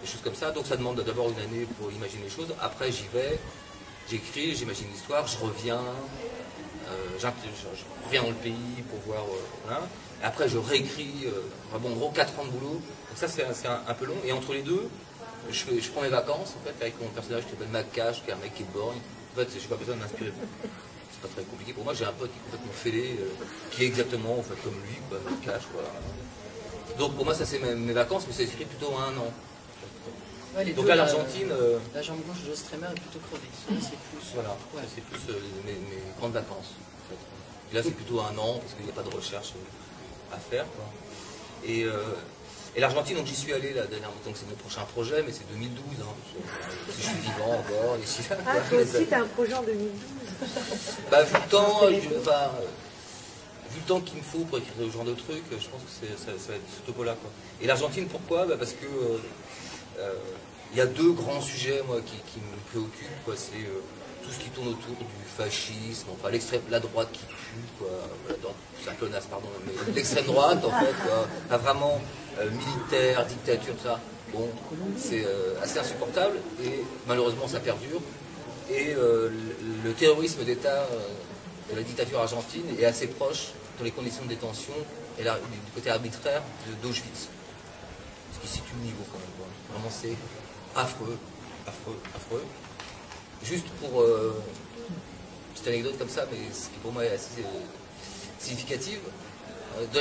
choses comme ça. Donc ça demande d'abord une année pour imaginer les choses. Après j'y vais, j'écris, j'imagine l'histoire, je reviens dans le pays pour voir. Voilà. Et après je réécris, bon, en gros 4 ans de boulot. Donc ça c'est un peu long. Et entre les deux, je prends mes vacances en fait avec mon personnage qui s'appelle Macache, qui est un mec qui est borgne. En fait, j'ai pas besoin de m'inspirer. C'est pas très compliqué pour moi. J'ai un pote qui est complètement fêlé, qui est exactement en fait comme lui, quoi, Macache, voilà. Donc pour moi ça c'est mes vacances, mais c'est écrit plutôt à 1 an. Ouais, donc là l'Argentine. La jambe gauche de Stremer est plutôt crevée. C'est plus. Voilà, ouais. C'est plus mes grandes vacances. En fait. Et là c'est plutôt à 1 an parce qu'il n'y a pas de recherche à faire. Quoi. Et l'Argentine, donc j'y suis allé la dernière fois, donc c'est mon prochain projet, mais c'est 2012. Hein. Si je suis vivant encore, d'ici là. Ah, toi aussi t'as un projet en 2012. Bah, vu le temps, vu le temps qu'il me faut pour écrire ce genre de trucs, je pense que ça va être ce topo-là. Et l'Argentine, pourquoi? Parce que il y a 2 grands sujets moi, qui me préoccupent. C'est tout ce qui tourne autour du fascisme, enfin la droite qui tue, quoi. C'est un peu naze, pardon, mais l'extrême droite, en fait, quoi. Pas vraiment militaire, dictature, ça. Bon, c'est assez insupportable et malheureusement ça perdure. Et le terrorisme d'État de la dictature argentine est assez proche dans les conditions de détention et du côté arbitraire d'Auschwitz. Ce qui situe le niveau quand même. Quoi. Vraiment c'est affreux, affreux, affreux. Juste pour une petite anecdote comme ça, mais ce qui pour moi est assez significative. Dans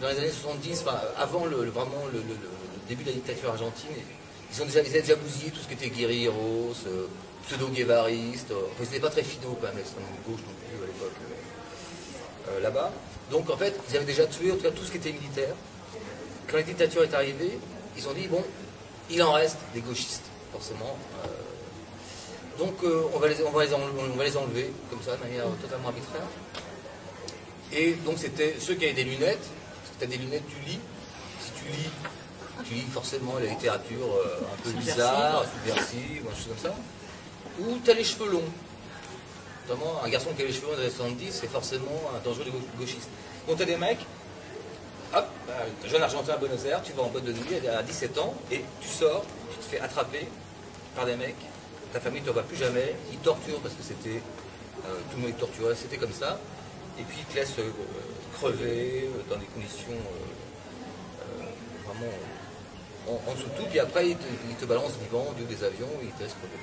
les années 70, avant vraiment le début de la dictature argentine, ils avaient déjà bousillé tout ce qui était guerrilleros, pseudo-guévaristes. Enfin, ils n'étaient pas très finaux quand même, l'extrême gauche non plus à l'époque là-bas. Donc en fait, ils avaient déjà tué en tout cas tout ce qui était militaire. Quand la dictature est arrivée, ils ont dit bon, il en reste des gauchistes, forcément. Donc on va les enlever, comme ça, de manière totalement arbitraire. Et donc c'était ceux qui avaient des lunettes, parce que tu as des lunettes, tu lis. Si tu lis forcément la littérature un peu bizarre, subversive, ou quelque chose comme ça. Ou tu as les cheveux longs. Notamment, un garçon qui a les cheveux longs dans les 70, c'est forcément un dangereux gauchiste. Donc tu as des mecs, hop, jeune argentin à Buenos Aires, tu vas en boîte de nuit à 17 ans, et tu sors, tu te fais attraper par des mecs, ta famille ne te voit plus jamais, ils torturent parce que c'était, tout le monde est torturé, c'était comme ça, et puis ils te laissent crever dans des conditions vraiment en dessous de tout, puis après ils te balancent vivant du haut des avions, et ils te laissent crever.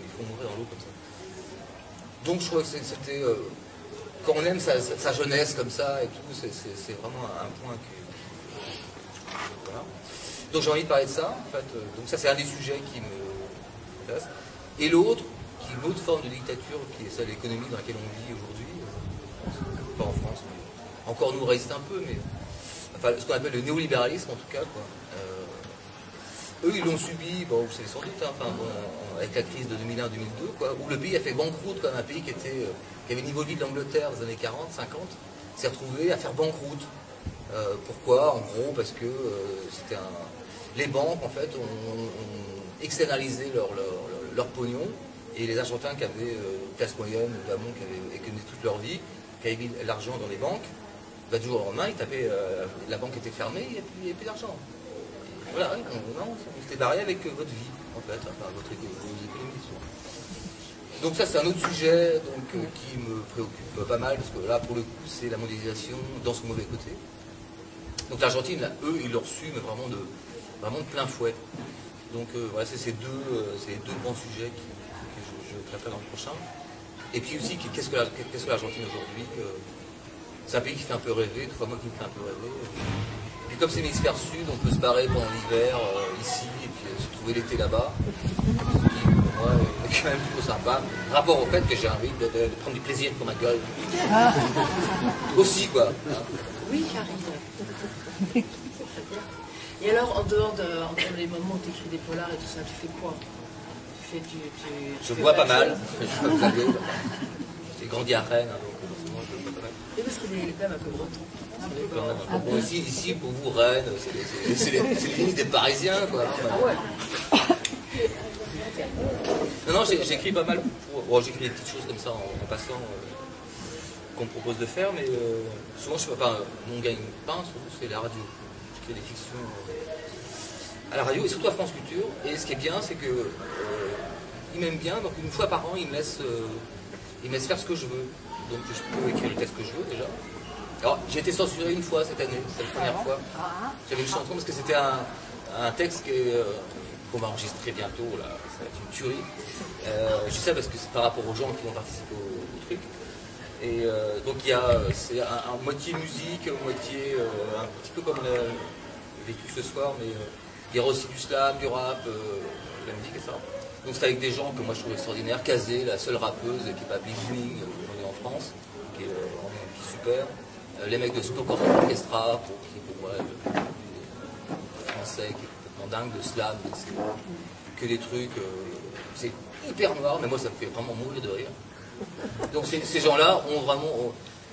Il faut mourir dans l'eau comme ça. Donc je crois que c'était... quand on aime sa jeunesse comme ça et tout, c'est vraiment un point que... Voilà. Donc j'ai envie de parler de ça, en fait. Donc ça c'est un des sujets qui m'intéresse. Et l'autre, qui est une autre forme de dictature, qui est celle de l'économie dans laquelle on vit aujourd'hui, pas en France, mais encore nous résiste un peu, mais enfin ce qu'on appelle le néolibéralisme en tout cas, quoi. Eux, ils l'ont subi, bon, vous savez sans doute, hein, enfin, bon, avec la crise de 2001-2002, quoi, où le pays a fait banqueroute, comme un pays qui avait le niveau de vie de l'Angleterre des années 40, 50, s'est retrouvé à faire banqueroute. Pourquoi? En gros, parce que les banques, en fait, ont externalisé leur pognon, et les Argentins qui avaient classe moyenne, notamment, qui économisé toute leur vie, qui avaient mis l'argent dans les banques, bah, du jour au lendemain, ils tapaient, la banque était fermée, il n'y avait plus d'argent. Voilà, non, vous étiez barré avec votre vie, en fait, enfin, votre économie. Donc ça, c'est un autre sujet qui me préoccupe pas mal, parce que là, pour le coup, c'est la mondialisation dans ce mauvais côté. Donc l'Argentine, là, eux, ils l'ont reçu, mais vraiment de plein fouet. Donc voilà, c'est ces deux grands sujets que je traiterai dans le prochain. Et puis aussi, qu'est-ce que l'Argentine aujourd'hui? C'est un pays qui fait un peu rêver, toutefois moi qui me fait un peu rêver. Puis comme c'est l'hémisphère sud, on peut se barrer pendant l'hiver ici et puis se trouver l'été là-bas. Ce qui pour moi est quand même plutôt sympa. Rapport au fait que j'ai envie de prendre du plaisir pour ma gueule. Aussi quoi. Oui, Karine. Et alors, en dehors des moments où tu écris des polars et tout ça, tu fais quoi? Je bois pas mal. J'ai grandi à Rennes, donc forcément je bois pas mal. Et parce qu'il est quand même un peu breton. Bon, ici, pour vous, Rennes, c'est les limites des Parisiens, quoi. Ah ouais. Non, j'écris pas mal. Bon, j'écris des petites choses comme ça en passant qu'on me propose de faire, mais souvent, mon gagne-pain, c'est la radio. J'écris des fictions à la radio et surtout à France Culture. Et ce qui est bien, c'est que il m'aime bien, donc une fois par an, il me laisse faire ce que je veux. Donc je peux écrire le texte que je veux déjà. Alors j'ai été censuré une fois cette année, c'est la première fois. J'avais une chanson parce que c'était un texte qu'on va enregistrer bientôt, là, ça va être une tuerie. Je dis ça parce que c'est par rapport aux gens qui vont participer au truc. Et donc c'est un moitié musique, moitié un petit peu comme on a vécu ce soir, mais il y aura aussi du slam, du rap, la musique et ça. Donc c'est avec des gens que moi je trouve extraordinaires. Kazé, la seule rappeuse qui n'est pas Big Bling aujourd'hui en France, qui est super. Les mecs de Stock Orchestra, qui est pour moi le français, qui est complètement dingue, de slam, c'est que des trucs, c'est hyper noir, mais moi ça me fait vraiment mourir de rire. Donc ces gens-là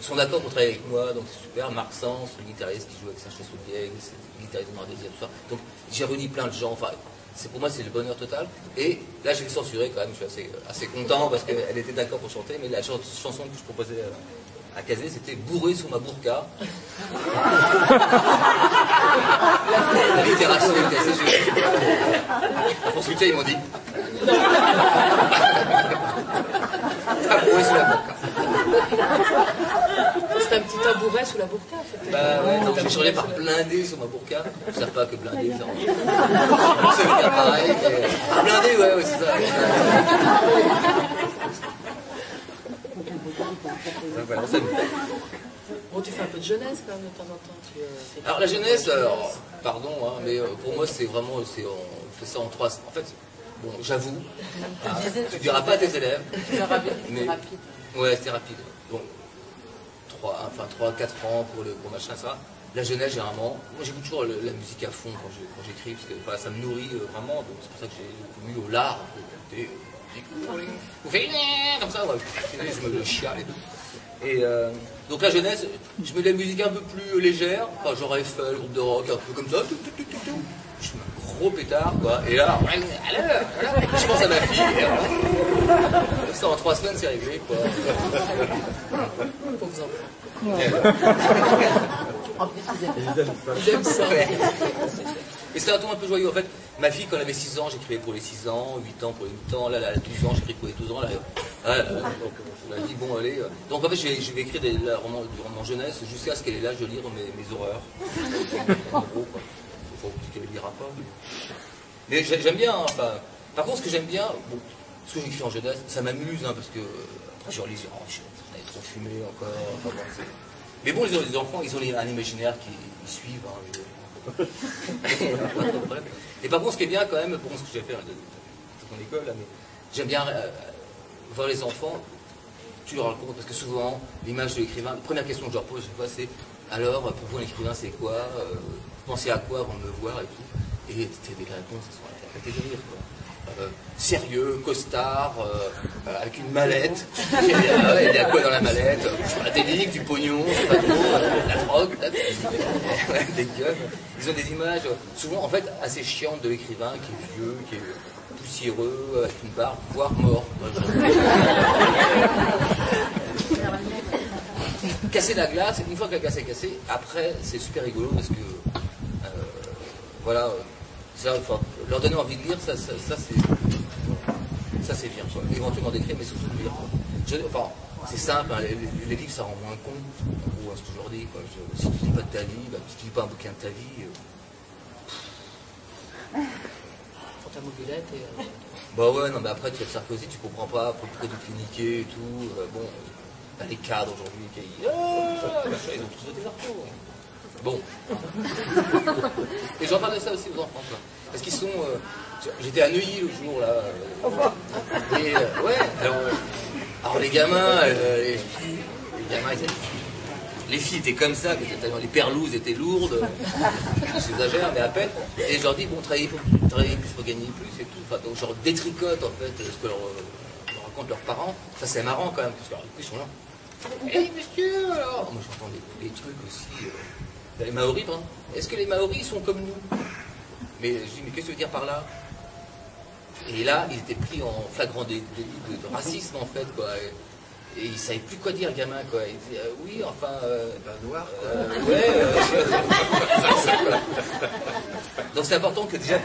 sont d'accord pour travailler avec moi, donc c'est super. Marc Sens, le guitariste qui joue avec Sacha Soubieg, c'est le guitariste de Noir Désir, tout ça. Donc j'ai réuni plein de gens, enfin, pour moi c'est le bonheur total. Et là je l'ai censurée quand même, je suis assez content parce qu'elle était d'accord pour chanter, mais la chanson que je proposais à Kazé, c'était bourré sur ma burqa. La littérature était assez juste. À France Culture, ils m'ont dit. Ah, bourré sous la burqa. C'est un petit tabouret sous la burqa, en fait. Bah ouais, donc j'ai changé par blindé sur ma burqa. Je ne sais pas que blindé, ça veut dire pareil. Mais... Ah, blindé, ouais, c'est ça. Voilà, Bon, tu fais un peu de jeunesse quand même de temps en temps. Alors la jeunesse, pardon, hein, mais pour moi c'est vraiment, on fait ça en 3. En fait, bon, j'avoue, tu diras pas à tes élèves. C'était rapide. Ouais, c'était rapide. Donc 3-4 ans pour machin, ça. La jeunesse, généralement, moi j'écoute toujours la musique à fond quand j'écris, parce que voilà, ça me nourrit vraiment, donc c'est pour ça que j'ai mis au lard. Vous faites comme ça, ouais. Je me chiale et tout. Et donc la jeunesse, je mets de la musique un peu plus légère, enfin genre Eiffel, groupe de rock, un peu comme ça, je suis un gros pétard, quoi, et là, je pense à ma fille, et ça en 3 semaines c'est réglé, quoi. Pauvres enfants. J'aime ça. Et c'est un ton un peu joyeux. En fait, ma fille, quand elle avait 6 ans, j'écrivais pour les 6 ans, 8 ans pour les 8 ans, là, elle a 12 ans, j'écris pour les 12 ans. Là, donc, on a dit, bon, allez. Donc, en fait, je vais écrire du roman jeunesse jusqu'à ce qu'elle ait l'âge de lire mes horreurs. En gros, quoi. Il faut qu'elle ne lira pas. Mais j'aime bien, hein, enfin. Par contre, ce que j'aime bien, bon, ce que j'écris en jeunesse, ça m'amuse, hein, parce que après, je relis, on est trop fumé encore. Enfin, bon, mais bon, les enfants, ils ont un imaginaire qui suivent. Hein, et par contre, ce qui est bien quand même, pour ce que j'ai fait dans l'école, là, mais j'aime bien voir les enfants, tu leur racontes, parce que souvent, l'image de l'écrivain, la première question que je leur pose chaque fois, c'est alors, pour vous, l'écrivain, c'est quoi vous pensez à quoi avant de me voir et tout. Et des réponses, elles sont à la tête de rire, quoi. Sérieux, costard, avec une mallette. Il y a quoi dans la mallette? Des livres, du pognon, c'est pas trop, la drogue, des gueules. Ils ont des images, souvent en fait assez chiantes de l'écrivain qui est vieux, qui est poussiéreux, avec une barbe, voire mort. Casser la glace, une fois que la glace est cassée, après c'est super rigolo parce que voilà. Ça, enfin, leur donner envie de lire, ça c'est bien, quoi. Éventuellement d'écrire, mais surtout de lire. Enfin, c'est simple, hein, les livres ça rend moins con, en gros, ce que je leur dis, quoi. Si tu lis pas de ta vie, si tu lis pas un bouquin de ta vie. Pour ta mobilette et. Bah ouais, non, mais après tu as Sarkozy, tu comprends pas pourquoi tu te fais niquer et tout. Bon, t'as les cadres aujourd'hui qui ils ont tous voté Sarko. Bon. Et j'en parle de ça aussi aux enfants, quoi. Parce qu'ils sont. J'étais à Neuilly le jour, là. Et ouais, alors les gamins, les filles étaient comme ça, les perlouses étaient lourdes. J'exagère, mais à peine. Et je leur dis, bon, travailler plus pour gagner plus et tout. Enfin, donc, genre détricote, en fait, ce que leur racontent leurs parents. Ça, c'est marrant quand même, parce que alors, du coup, ils sont là. Hé, monsieur, alors. Moi, j'entends des trucs aussi. Les Maoris, hein. Est-ce que les Maoris sont comme nous? Mais je dis, mais qu'est-ce que tu veux dire par là? Et là, ils étaient pris en flagrant délit de racisme, en fait, quoi. Et il savait plus quoi dire, le gamin, quoi. Il dit, oui, enfin... noir, ouais. Donc c'est important que déjà...